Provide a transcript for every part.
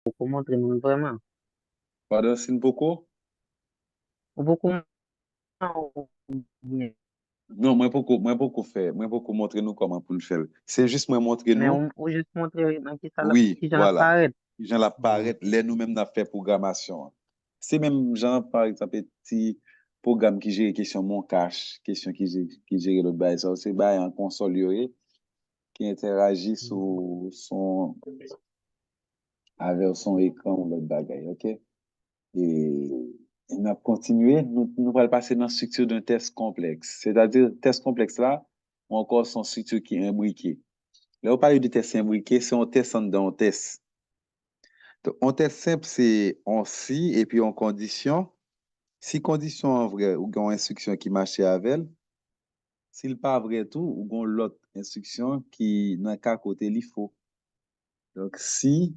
Pour montrer nous vraiment. Pardon, c'est beaucoup? Ou beaucoup ou bien. Non, moi beaucoup faire, moi beaucoup montrer nous comment pour le faire. C'est juste moi montrer Mais nous, ou juste montrer oui, qui ça voilà. apparaît. J'en la Bon. paraît, les nous-mêmes n'a fait programmation. C'est même, genre, par exemple, petit programme qui gère question mon cache, question qui gère l'autre bail. Ça, c'est bail en console, qui interagit Mhm. sur son, avec son écran ou l'autre bagaille, ok? Et on a continué, nous allons passer dans la structure d'un test complexe. C'est-à-dire, test complexe là, ou encore son structure qui est imbriquée. Là, on parle de test imbriqué, c'est un test en dedans, un test. Donc, un test simple, c'est en si et puis en condition. Si condition en vrai, ou une instruction qui marche avec elle, s'il pas vrai tout, ou gon l'autre instruction qui n'a qu'à côté il faut. Donc, si,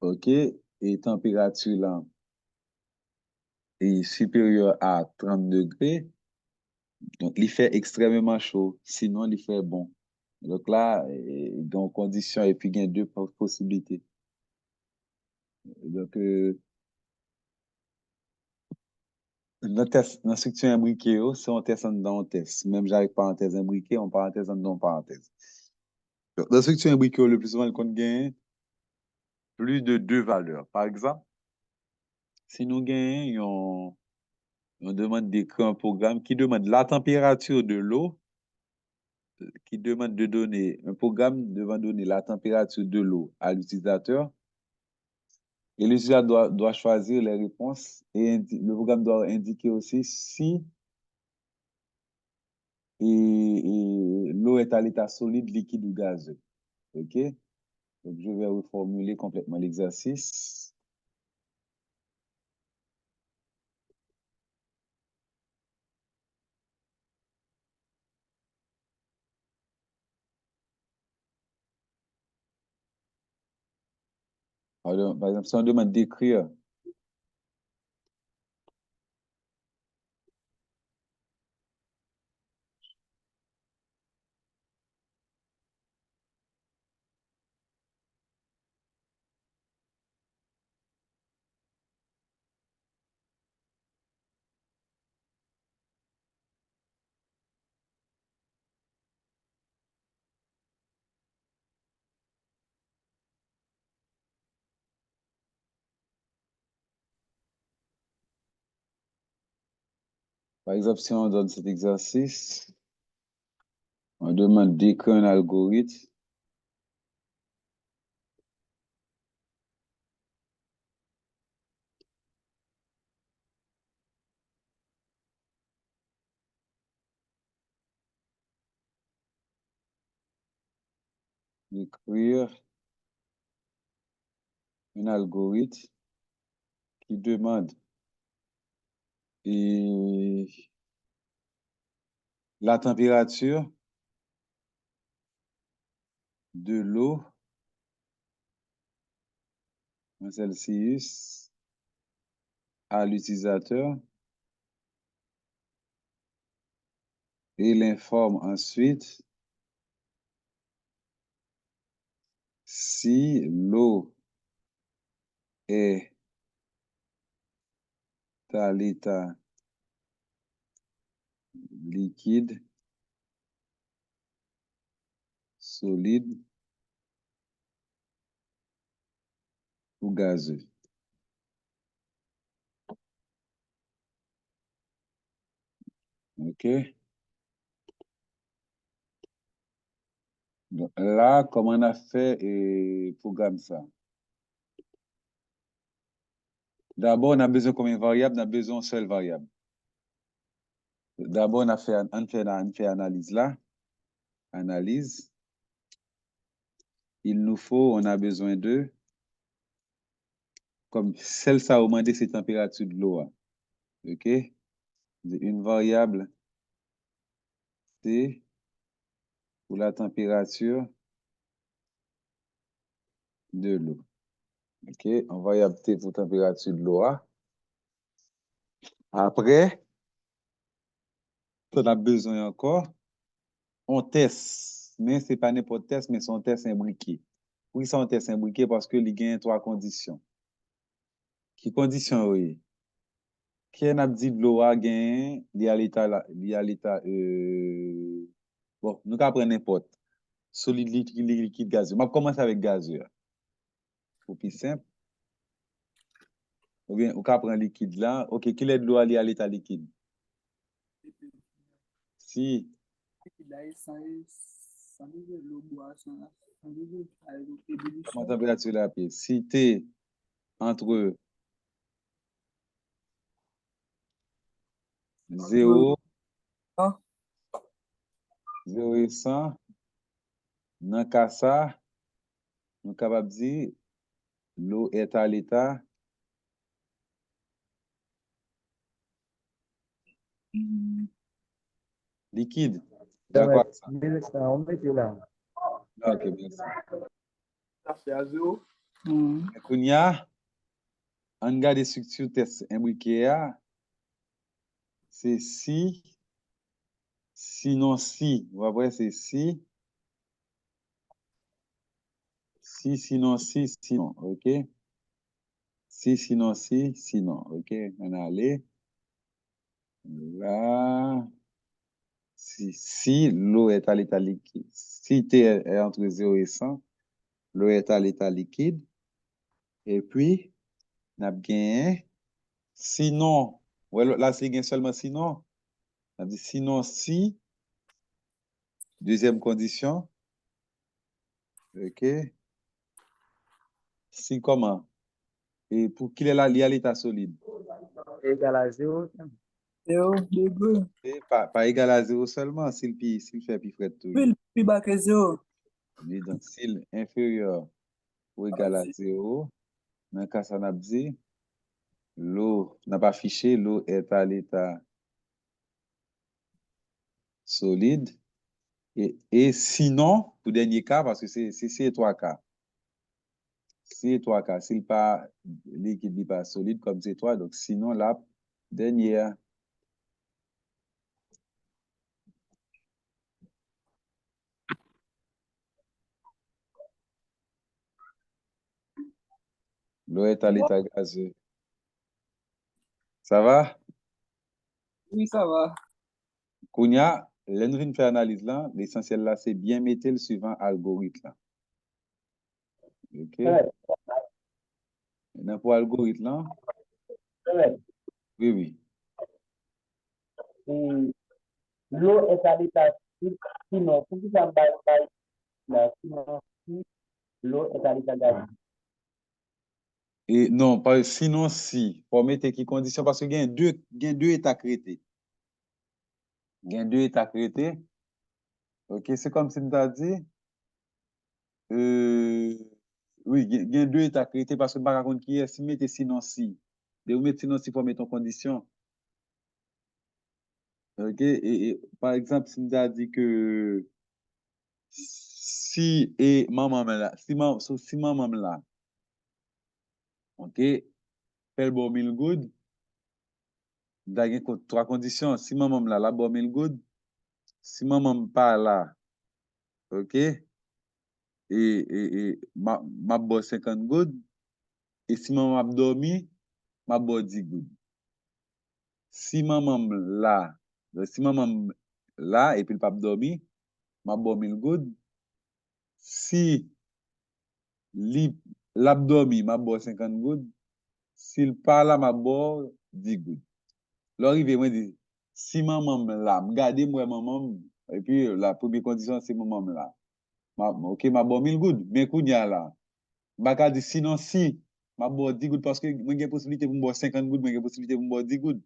ok, et température là est supérieure à 30 degrés, donc il fait extrêmement chaud, sinon il fait bon. Donc là, dans condition, et puis il y a deux possibilités. Donc, dans structure imbriquée, c'est un test en dedans un test. Même j'arrive parenthèse imbriquée, on parenthèse en dedans parenthèse. Donc, dans structure imbriquée, le plus souvent, on gagne plus de deux valeurs. Par exemple, si nous gagnons, on demande d'écrire un programme qui demande la température de l'eau, qui demande de donner, un programme devant donner la température de l'eau à l'utilisateur, et l'utilisateur doit choisir les réponses, et le programme doit indiquer aussi si l'eau est à l'état solide, liquide ou gazeux. OK? Donc, je vais reformuler complètement l'exercice. Par exemple, si on demande par exemple, si on donne cet exercice, on demande d'écrire un algorithme, d'écrire un algorithme qui demande et la température de l'eau en Celsius à l'utilisateur et l'informe ensuite si l'eau est à l'état liquide, solide ou gazeux. OK? Donc, là, comment on a fait et programme ça? D'abord, on a besoin de combien de variables? On a besoin d'une seule variable. D'abord, on fait analyse là. Analyse. Il nous faut, on a besoin de, comme celle ça a demandé, c'est température de l'eau. OK? Une variable, T pour la température de l'eau. OK? On variable T pour température de l'eau. Après, on a besoin encore, on teste. Mais ce n'est pas n'importe test, mais c'est un test imbriqué. Pour ça, on test imbriqué parce que il gagne trois conditions. Qui condition oui? Qui n'a dit de l'eau a gagné, il y a l'état, bon, nous qu'à prendre n'importe. Solide, liquide, gazeux. Je vais commencer avec gazeux. Pour plus simple. Ou bien, on peut prendre liquide là. OK, qui est de l'eau à l'état liquide? Si, comment température la pièce? Si T entre 0, 0 et 100, dans cas ça, nous sommes capables de dire l'eau est à l'état liquide. D'accord avec ça? OK, merci. Et qu'on y a, on regarde les structures test imbriquées, c'est si, sinon si. Vous voyez, c'est si, sinon si, sinon. OK? Si, sinon si, sinon. OK? On a allé. Là. Si l'eau est à l'état liquide, si T est entre 0 et 100, l'eau est à l'état liquide. Et puis, on a gagné. Sinon, ouais, là, c'est gain seulement sinon. On a dit sinon si, deuxième condition. OK? Si comment? Et pour qu'il est là, il y a l'état solide. Égal à 0. Et pas égal à 0 seulement, s'il fait plus frais toujours. Donc, s'il est inférieur ou égal à 0, dans le cas, ça n'a pas dit, l'eau n'a pas affiché, l'eau est à l'état solide. Et sinon, pour dernier cas, parce que c'est trois cas. C'est trois cas. S'il pas liquide n'est pas solide comme c'est trois, donc sinon, la dernière, l'eau est à l'état gazeux. Ça va? Oui, ça va. Kounia, l'envie fait analyse là, l'essentiel là, c'est bien mettre le suivant algorithme là. OK? Maintenant, pour algorithme là, oui, oui. L'eau est à l'état sinon, pour que ça là, sinon, si l'eau est à l'état gazeux. Et non, pas, sinon si, pour mettre qui condition, parce que il y a deux états créés. Il y a deux états créés. OK, c'est comme si tu as dit, euh, oui, il y a deux états créés parce que par contre, qui est si mettez sinon si. De vous mettre sinon si pour mettre en condition. OK, et par exemple, si tu as dit que si et maman là, si maman là, OK, fait bon mille good, dans trois conditions. Si maman là, la bon mille good, si maman pas là, OK, ma bo 50 good, et si maman a dormi, ma bo 10 good. Si maman là, si maman là, et puis le pape dormi, ma bo 1000 good. Si li l'abdomi, ma bo 50 good. S'il pas là, ma bo 10 good. L'arrivée, moi, dit, si maman là, regardez moi maman, et puis la première condition, c'est maman là. Ok, ma bo 1000 good, mais kounya là. Baka dit sinon si, ma bo 10 good parce que moi j'ai possibilité pour me boire 50 good, moi j'ai possibilité pour me boire 10 good.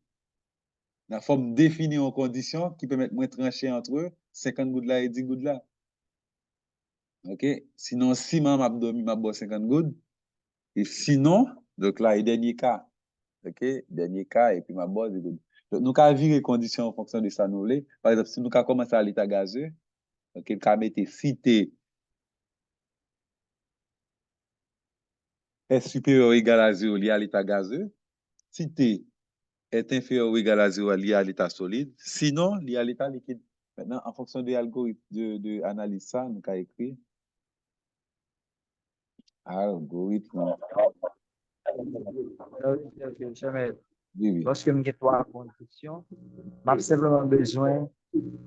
La forme définir en condition qui permet de trancher entre eux, 50 good là et 10 good là. OK? Sinon, si maman m'a dormi, m'a boire 50 good. Et sinon, donc là, et dernier cas. OK? Dernier cas, et puis m'a boire 10 good. Donc, nous avons viré les conditions en fonction de ça, nous voulons. Par exemple, si nous avons commencé à l'état gazeux, OK, nous avons mis cité est supérieur ou égal à 0 lié à l'état gazeux. Si T est inférieur ou égal à 0 lié à l'état solide. Sinon, lié à l'état liquide. Maintenant, en fonction de l'algorithme de analyse ça, nous avons écrit Algorithme. Jamais. Oui, oui. Lorsque j'ai trois conditions, j'ai simplement besoin,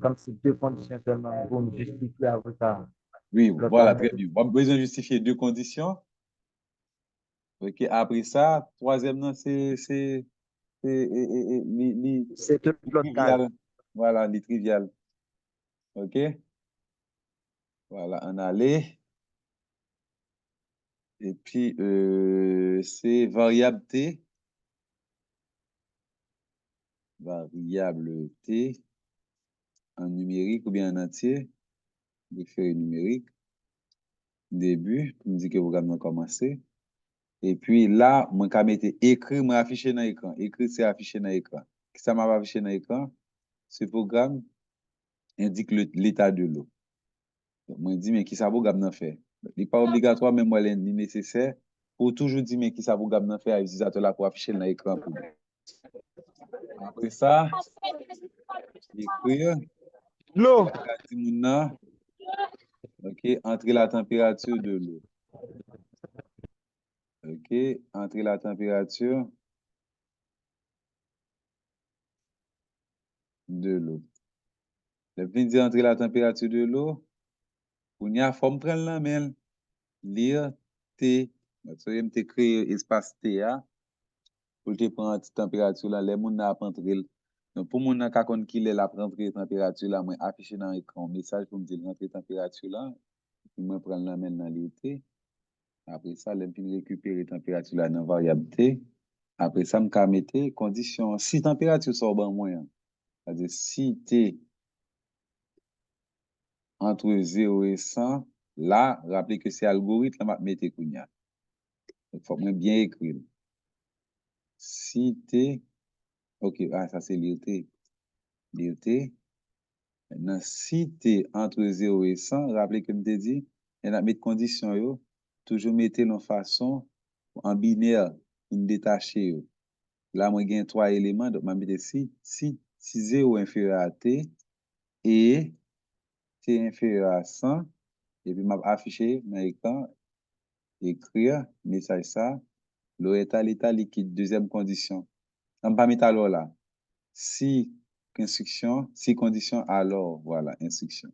comme c'est deux conditions seulement, pour me justifier avec ça. Oui, Le voilà, travail. très bien. On a besoin de justifier deux conditions. OK. Après ça, troisième, non, C'est tout les l'autre cas. trivial. Voilà, les trivial. OK. Voilà, on allait. Et puis, c'est variable T. Variable T en numérique ou bien en entier. Référé numérique. Début, pour me dire que vous avez commencé. Et puis là, moi, quand je écrit, moi, affiché dans l'écran. Écrit, c'est affiché dans l'écran. Qui ça m'a affiché dans l'écran? Ce programme indique l'état de l'eau. Donc, moi, je dis, mais qui ça vous gagne fait? Il n'est pas obligatoire, mais moi, il est nécessaire pour toujours dire, mais qui ça vous gagne fait à l'utilisateur là pour afficher dans l'écran. Après ça, écrire, L'eau. OK, entrer la température de l'eau. OK, entrer la température de l'eau. Je viens de dire entrer la température de l'eau. On y a forme prendre la main. Lire T. Donc, so, je créé espace T a pour te prendre la température là. Les gens n'a pas entré. Donc, pour mon n'a qu'on qui est la rentrer température là, moi afficher dans l'écran message pour me dire rentrer température là. Puis moi prendre la main dans lire T. Après ça, je vais récupérer température là dans variable T. Après ça, je vais mettre condition. Si température sort bon moyen, c'est-à-dire si T entre 0 et 100, là, rappelez que c'est algorithme, là, je vais mettre Kounia. Il faut bien écrire. Si T, ok, ah, ça c'est l'IRT. L'IRT. Maintenant, si T entre 0 et 100, rappelez que je t'ai dit, il y a mettre condition, yo, toujours mettez en façon, en binaire, une détachée. Yo. Là, moi, j'ai trois éléments, donc je vais mettre si 0 est inférieur à T et T est inférieur à 100, et puis je vais afficher dans l'écran, écrire, message ça, l'eau est à l'état liquide, deuxième condition. On ne va pas mettre alors là. Si instruction, si condition, alors voilà, instruction.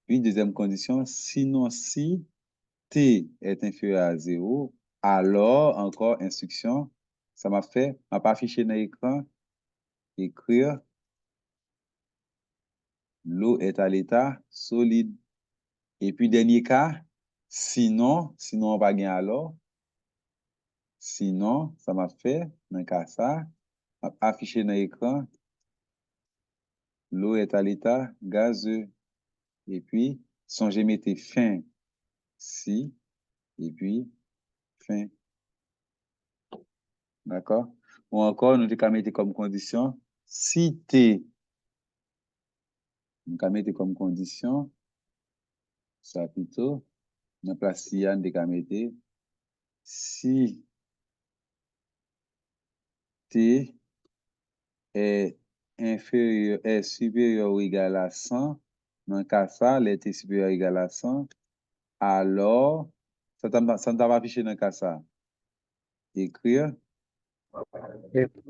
Puis deuxième condition, sinon si T est inférieur à 0, alors encore instruction. Ça m'a fait, m'a pas affiché dans l'écran, écrire, l'eau est à l'état solide. Et puis dernier cas, sinon on va gagner alors. Sinon, ça m'a fait, dans le cas ça, m'a affiché dans l'écran, l'eau est à l'état gazeux. Et puis, songez mettre fin, si, et puis, fin. D'accord? Ou encore, nous devons mettre comme condition, si T, nous devons mettre comme condition, ça plutôt, dans la place si, nous devons mettre, si T est inférieur, est supérieur ou égal à 100, dans le cas ça, les T supérieur ou égal à 100, alors, ça ne va pas afficher dans le cas ça. Écrire, Et puis,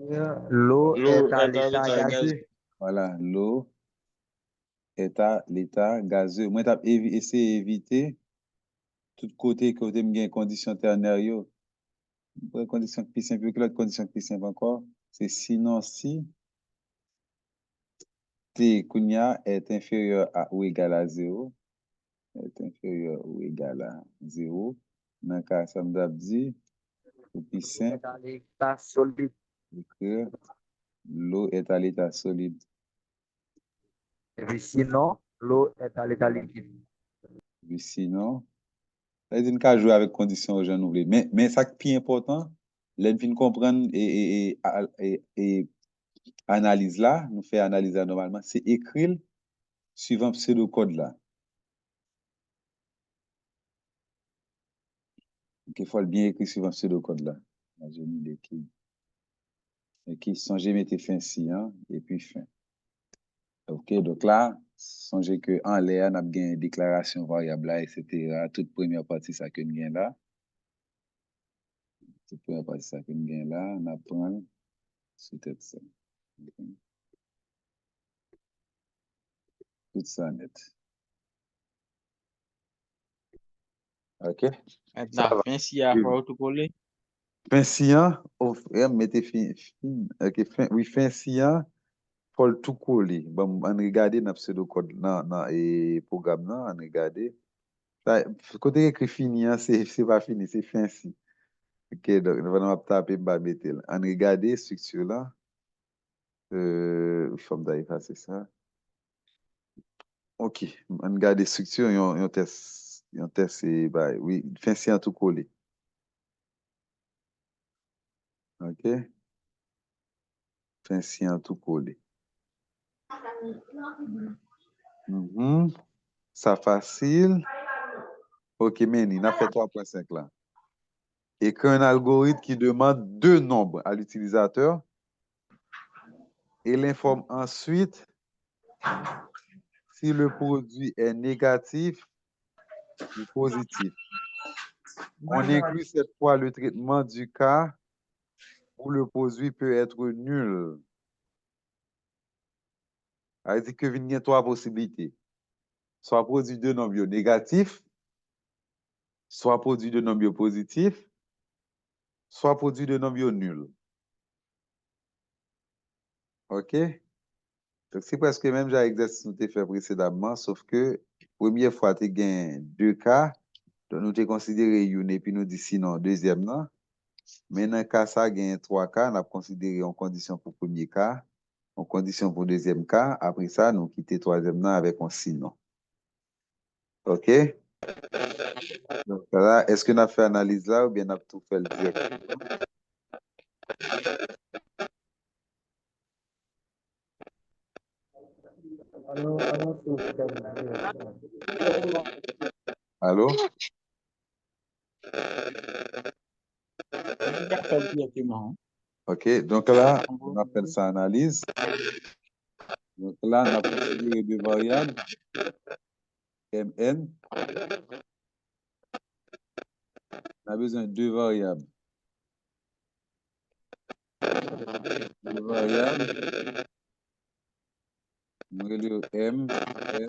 l'eau est à l'état gazeux. voilà, l'eau est à l'état gazeux. Moi, j'ai essayé d'éviter tout côté me gagne condition ternaire yo. Pour condition plus simple que l'autre condition plus simple encore, c'est sinon si T kounya est inférieur à ou égal à 0, est inférieur ou égal à 0, dans le cas ça me dit, ou plus L'eau est simple, à l'état solide. écrire l'eau est à l'état solide. Et puis sinon, l'eau est à l'état liquide. Puis sinon, ça dit qu'à jouer avec condition aux gens oubliés. Mais ça qui est important, l'enfin comprendre et analyse là, nous fait analyse là normalement, c'est écrire suivant pseudo-code là. Donc, il faut bien écrire suivant pseudo-code là. Je mis l'équipe. Et qui sont j'ai mis fin si, hein, et puis fin. Ok, donc là, Songez que en l'air, on a bien déclaration variable là, etc. Toute première partie, ça que nous gagne là. Toute première partie, ça que nous gagne là. On apprend sous tête ça. Tout ça net. OK? Ça Maintenant, va. fin si à Oui. faire tout coller. Fin sciant, mettez fin, OK, oui, fin sciant, faut le tout coller. Bon, on regarde dans pseudocode, dans et programme, là, on regarde. Ça, côté écrit fini, hein, c'est pas fini, c'est fin si. OK, donc, nous allons taper, bah, mettre là. On regarde structure là. Forme d'effacer ça. OK, on regarde structure, un test, c'est, bah, oui, fin sciant tout collé. OK, fin sciant tout collé. Ça facile. OK, Meni, on a fait 3.5 là. Et qu'un algorithme qui demande deux nombres à l'utilisateur et l'informe ensuite si le produit est négatif ou positif. On inclut cette fois le traitement du cas où le produit peut être nul. Ça veut dire que il y a trois possibilités. Soit produit de nombres négatifs, soit produit de nombres positifs, soit produit de nombres nuls. OK? Donc, c'est presque même genre exercice que nous avons fait précédemment, sauf que première fois, tu as gagné deux cas, donc nous avons considéré une et puis nous dit sinon deuxième non. Mais dans le cas ça, il y a trois cas, on a considéré en condition pour premier cas, en condition pour deuxième cas. Après ça, nous quittons troisième non avec un sinon. OK? Donc là, est-ce qu'on a fait analyse là ou bien on a tout fait le direct? Allô? OK, donc là, on appelle ça analyse. Donc là, on a considéré deux variables, Mn. On a besoin de deux variables. Deux variables. On va dire M, N,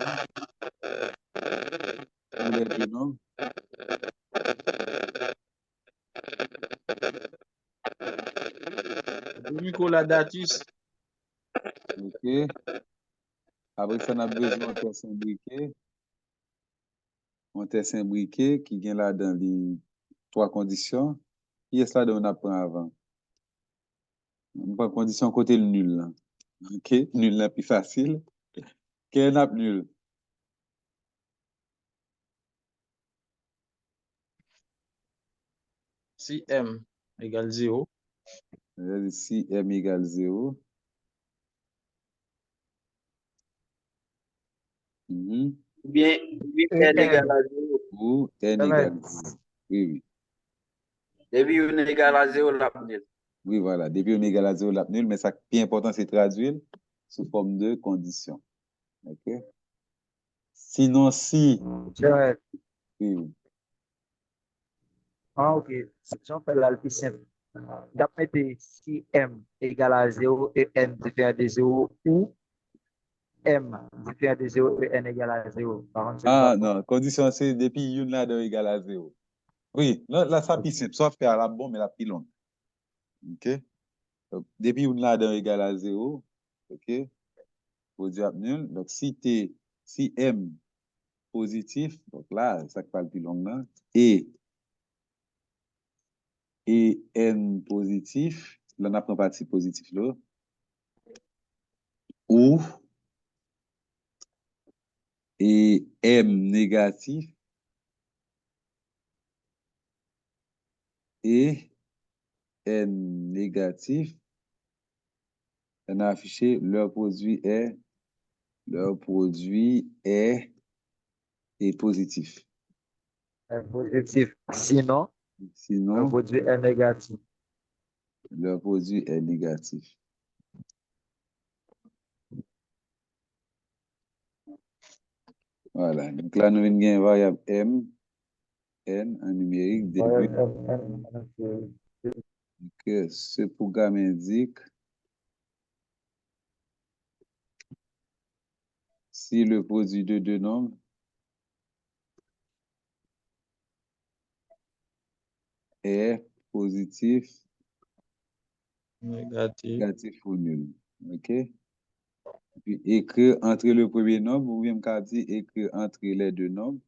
pour les deux nombres. Nicolas Datus. OK. Après ça, on a besoin d'un test imbriqué. Un test imbriqué qui vient là dans les trois conditions. Qui est-ce là dont on apprend avant? On prend condition côté le nul. Là. OK? Nul là plus facile. Quel est nul? Si M égale 0. Si M égale 0. Ou bien, n égale à 0. Ou N égale 0. Oui, oui. Depuis n égale à 0, la nul. Oui, voilà. Depuis on est égal à 0, la nul, mais ça qui est important, c'est traduire sous forme de condition. OK? Sinon, si. Ouais. Oui, oui. Ah, ok. Si on fait là le plus simple. D'après si M égale à 0 et N différent de 0 ou M différent de 0 et N égale à 0. Par contre, c'est Ah, ça. non. Condition, c'est depuis une là de égal à 0. Oui, là, ça plus simple. Soit faire la bonne, mais la plus longue. OK? Donc, depuis une là de égal à 0, OK? Produit nul. Donc, si M positif, donc là, ça parle plus long là, et N positif, là, on apprend partie positif là, ou et M négatif et N négatif, on a affiché leur produit est positif. Un positif. Sinon, un Sinon, produit est négatif. leur produit est négatif. Voilà. Donc là, nous venons de variable M, N en numérique, début. Que ce programme indique si le produit de deux nombres est positif, Négatif. négatif ou nul. OK? Puis écrire entre le premier nombre, ou bien me dire écrire entre les deux nombres.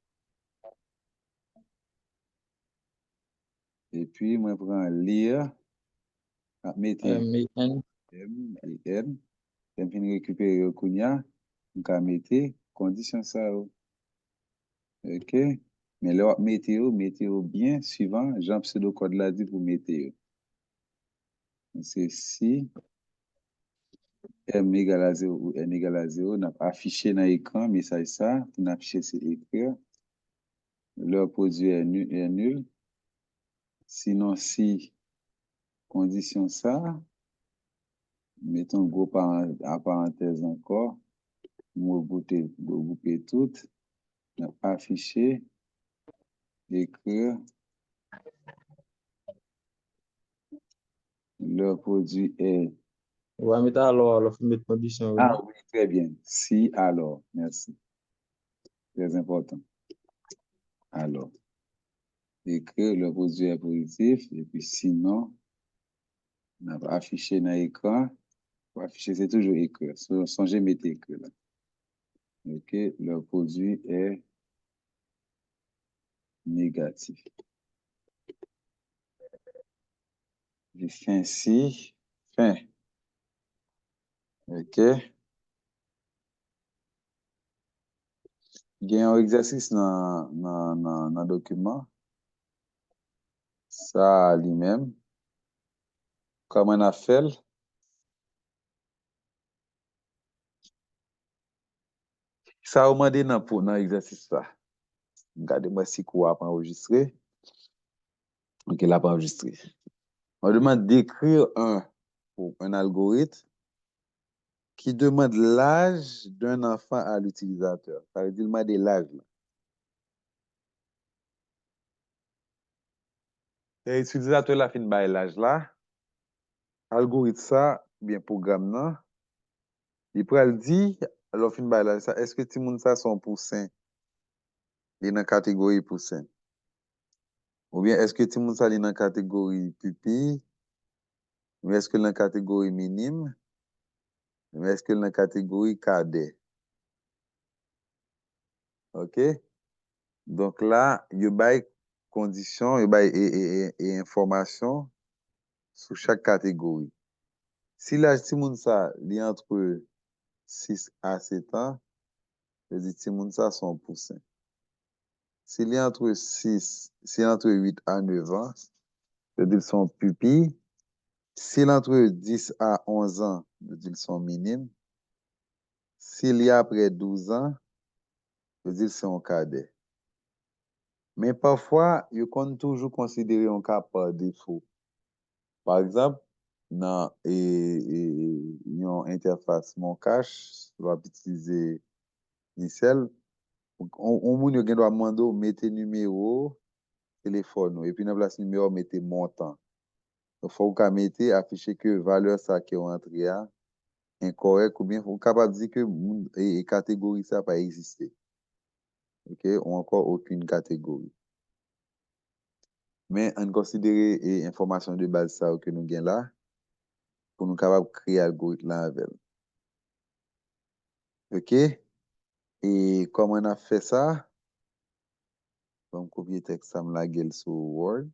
Et puis, moi, je prends lire, mettre M et N. M et N. Je vais récupérer le kounya, je mettre condition ça. OK? Mais là, météo bien suivant, Jean pseudo code l'a dit pour météo. C'est si M égale à 0 ou N égale à 0, on a affiché dans l'écran, message ça, on a affiché c'est écrire. Le produit est nul. Sinon, si condition ça, mettons gros en parenthèse encore, nous regrouper toutes, on a affiché, écrire, le produit est. On va mettre alors, faut mettre condition, oui, Ah non? oui, très bien. Si, alors, merci. Très important. Alors, écrire, le produit est positif, et puis sinon, on a affiché dans l'écran. Pour afficher, c'est toujours écrire. Songez, mettez écrire là. OK, le produit est négatif. Je fais ainsi, fin. OK. Il y a un exercice dans le document. Ça lui-même. Comment on a fait? Ça a demandé dans l'exercice là. Regardez-moi si quoi pas enregistré. OK, là pas enregistré. On demande d'écrire un algorithme qui demande l'âge d'un enfant à l'utilisateur. Ça veut dire demander l'âge. Et l'utilisateur la fin de l'âge là. Algorithme ça, bien programme là. Il pourrait le dire, alors fin de l'âge ça, est-ce que tout le monde ça son poussin? Il est dans la catégorie poussin. Ou bien est-ce que tout le monde ça est dans la catégorie pupille? Ou est-ce que dans la catégorie minime? Ou est-ce que dans la catégorie cadet? OK? Donc là, il y a des conditions, il y a et informations sur chaque catégorie. Si l'âge de monde ça est entre 6 à 7 ans, je dis tout le monde ça son poussin. S'il est entre 6, s'il est entre 8 à 9 ans, je dis son pupille. S'il est entre 10 à 11 ans, je dis son minime. S'il y a après 12 ans, je dis c'est un cadet. Mais parfois, il compte toujours considérer un cas par défaut. Par exemple, dans une interface mon cache, on va utiliser Nicel. On doit demander mettez numéro téléphone et puis dans place numéro mettez montant. Il faut qu'on mette afficher que valeur ça qui est entrée incorrect ou bien faut capable de dire que catégorie ça pas existé. OK, ou encore aucune catégorie. Mais on considère information de base ça que nous gain là pour nous capable créer algorithme là avec. OK? Et comment on a fait ça? On va copier texte ça me la gueule sur Word.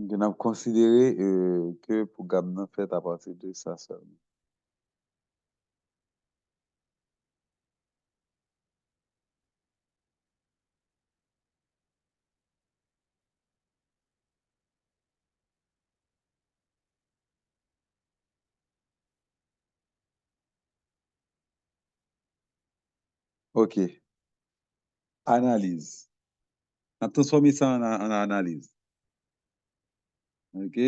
On a considéré que pour Gabnan fait à partir de ça seulement. OK. Analyse. On a transformé ça en analyse. OK.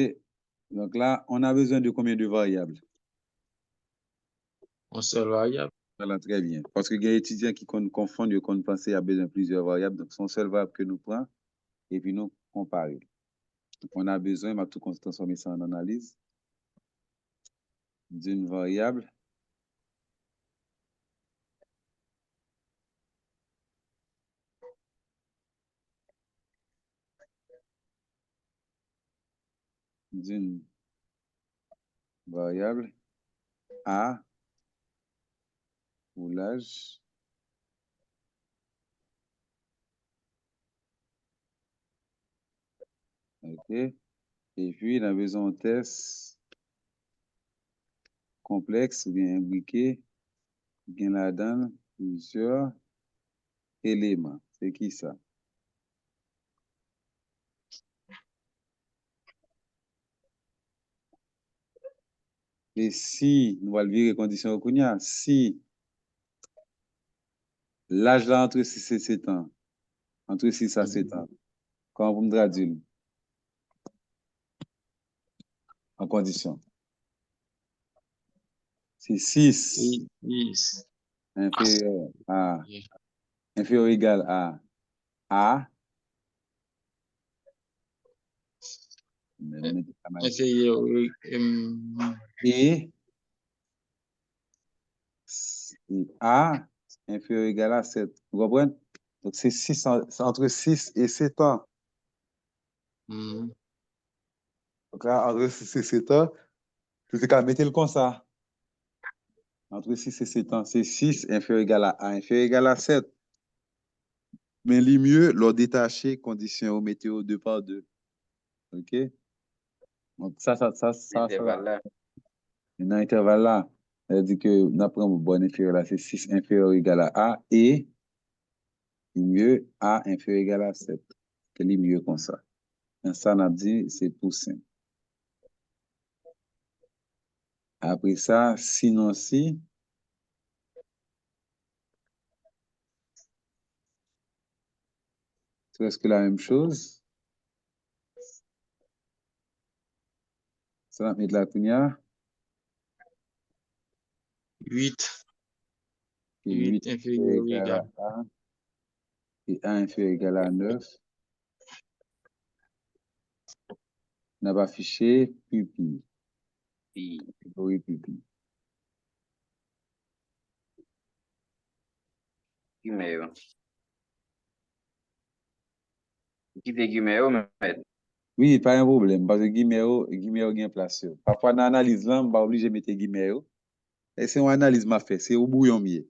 Donc là, on a besoin de combien de variables? Un seul variable. Voilà, très bien. Parce que il y a des étudiants qui confondent, ils pensent qu'il y a besoin de plusieurs variables. Donc, son seul variable que nous prenons et puis nous comparer. Donc, on a besoin, on va tout transformer ça en analyse d'une variable d'une variable A pour l'âge OK. Et puis, il a besoin de test complexe ou bien imbriqué, bien là-dedans, plusieurs éléments. C'est qui ça? Et si, nous allons virer condition au Kounia, si l'âge là entre 6 et 7 ans, entre 6 à 7 ans, comment vous me traduisez en condition? C'est 6 6. inférieur à, inférieur ou égal à A, Inférieur. et A inférieur ou égal à 7. Vous comprenez? Donc, c'est 6, c'est entre 6 et 7 ans. Mm. Donc là, entre 6 et 7 ans, c'est qu'à mettre le comme ça. Entre 6 et 7 ans, c'est 6 inférieur ou égal à A inférieur ou égal à 7. Mais les mieux, leur détacher condition au météo 2 par 2. OK? Donc, ça. Intervalle-là. Dans l'intervalle là, ça veut dire que nous apprenons bon inférieur là, c'est 6 inférieur ou égal à A et mieux A inférieur ou égal à 7. C'est les mieux comme ça. Et ça, on a dit, c'est tout simple. Après ça, sinon si, c'est presque la même chose. Ça va mettre la première. 8. Et 8 8 inférieur inférieur ou ou égal à égal. A et A inférieur ou égal à 9. On va afficher pupille. Oui, pupille. Guillemets. Qui fait guillemets, mais Oui, pas un problème, parce que guillemets, gain place. Parfois, dans l'analyse, là, on va obligé de mettre guillemets. Et c'est une analyse m'a fait, c'est au bouillon mieux.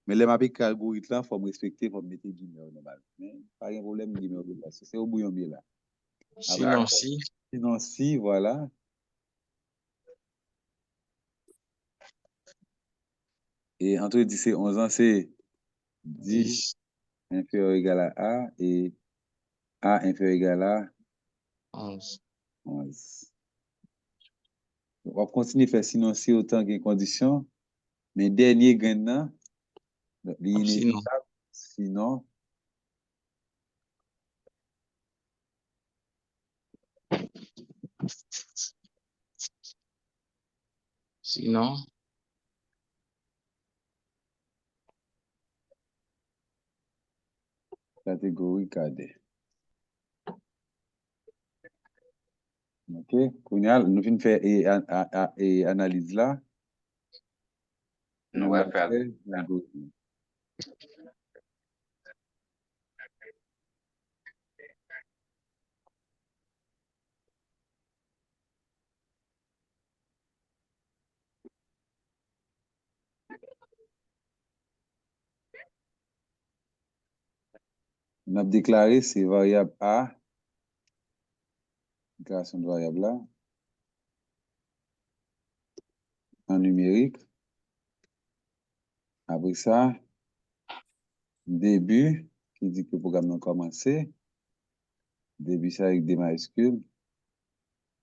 Mais les mapiques algorithme là, il faut me respecter, il faut me mettre guillemets normal. Mais pas un problème, guillemets de place. C'est au bouillon mieux là. Après, Sinon, si. sinon, si, voilà. Et entre 10 et 11 ans, c'est 10 10. inférieur ou égal à A et A inférieur ou égal à 11. 11. On va continuer à faire sinon si autant qu'il y a conditions. Mais dernier gain, Sinon. l'inévitable, sinon, Sinon. catégorie cadet. OK? Kounyal, nous venons faire et analyse là. nous Nous va allons faire. faire l'algorithme. On a déclaré ces variables A, déclaration de variable là, en numérique. Après ça, début, qui dit que le programme a commencé. Début, ça avec des majuscules.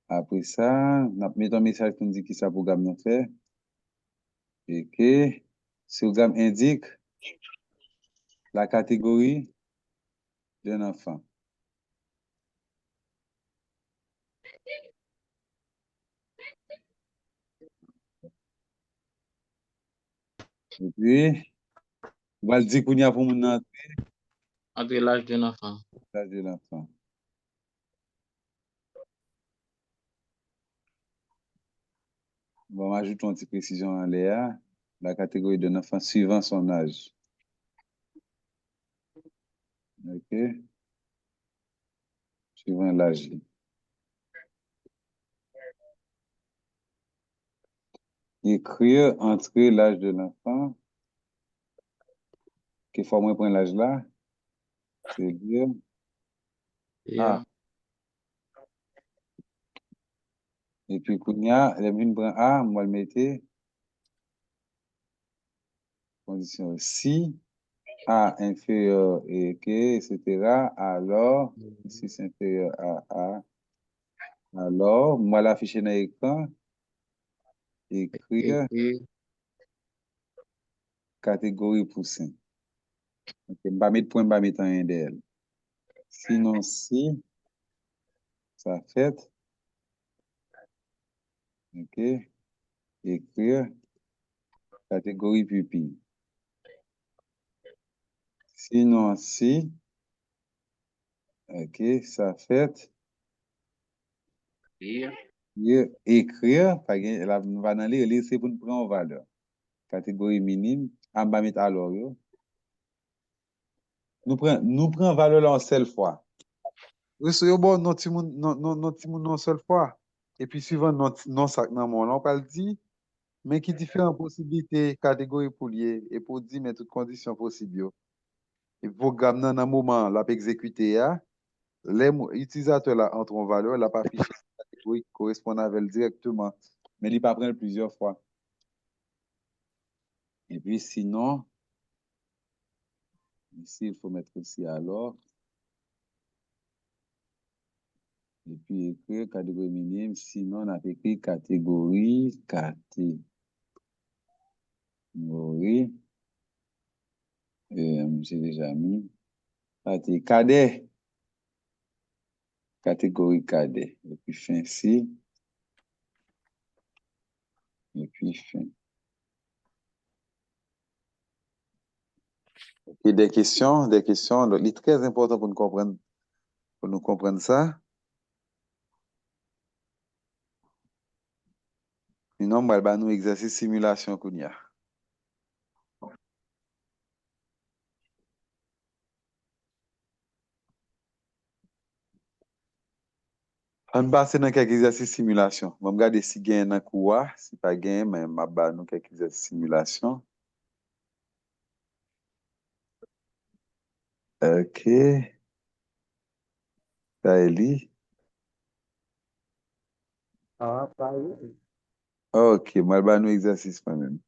Après ça, on a mis un message qui dit que ça programme a fait. Et que ce programme indique la catégorie d'un enfant. Et puis, on va le dire qu'on y a pour mon âge Entre l'âge d'un enfant. de l'enfant. Bon, on ajoute une petite précision en l'air. La catégorie d'un enfant suivant son âge. OK? Suivant l'âge. Écrire entre l'âge de l'enfant. Qu'il faut moins prendre l'âge là. C'est dire. Ah. Et puis, Kounia, les mines prend A, moi le mettez. Condition si A inférieur et que, etc. Alors, si c'est inférieur à A, alors, moi l'afficher dans l'écran, écrire Écrire. catégorie poussin. Ok, je ne vais pas mettre point, je ne vais pas mettre un d'elle. Sinon, si, ça fait, ok, écrire catégorie pupille. Sinon, si, ok, ça fait, écrire, la va dans lire, c'est pour nous prendre en valeur. Catégorie minime, on va mettre alors, yo. Nous prenons valeur là en seule fois. Oui, c'est bon, non, non, seule fois. Et puis, suivant non, sac, non, mon, on parle dit, mais qui différentes possibilités, catégories pour lier, et pour dire, mais toutes conditions possibles, yo. Et programme, dans un moment, l'a exécuté, les utilisateurs là entrent en valeur, l'a pas affiché la catégorie qui correspond avec elle directement, mais il pas prendre plusieurs fois. Et puis, sinon, ici, il faut mettre aussi alors. Et puis, écrire catégorie minime. Sinon, on a écrit catégorie. J'ai déjà mis. Cadet. Catégorie cadet. Et puis, fin ci. Et puis, fin. Et des questions. Donc, il est très important pour nous comprendre ça. Sinon, on va nous exercice simulation qu'on y a. On passe dans quelques exercices simulation. On va regarder si gain un coup, si pas gain, mais on va nous quelques exercices simulation. OK. Kaeli. Ah, pareil. OK, moi, je nous exercice quand même.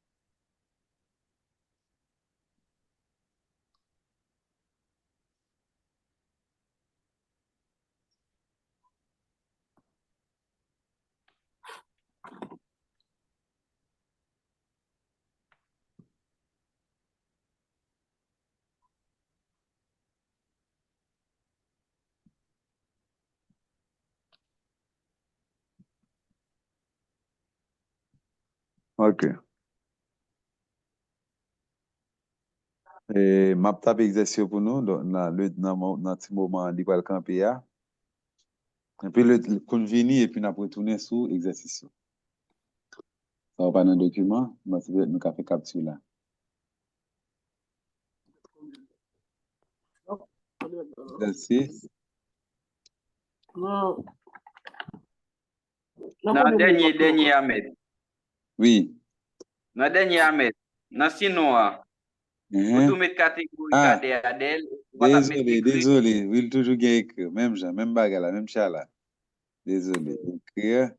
OK. Et m'a tape exercice pour nous, dans le petit moment, il va le camper. Et puis, le conveni, et puis, on a retourné sur l'exercice. Ça va pas dans le document, mais c'est nous avons fait capture là. Exercice. Nan denye Ahmed. Oui. Nan denye Ahmed. Nan sinon, vous tout mettre catégorie cadet Adèle. Désolé. Oui, toujours bien écrit. Même Jean, même bagarre, même chat là. Désolé. Écrire.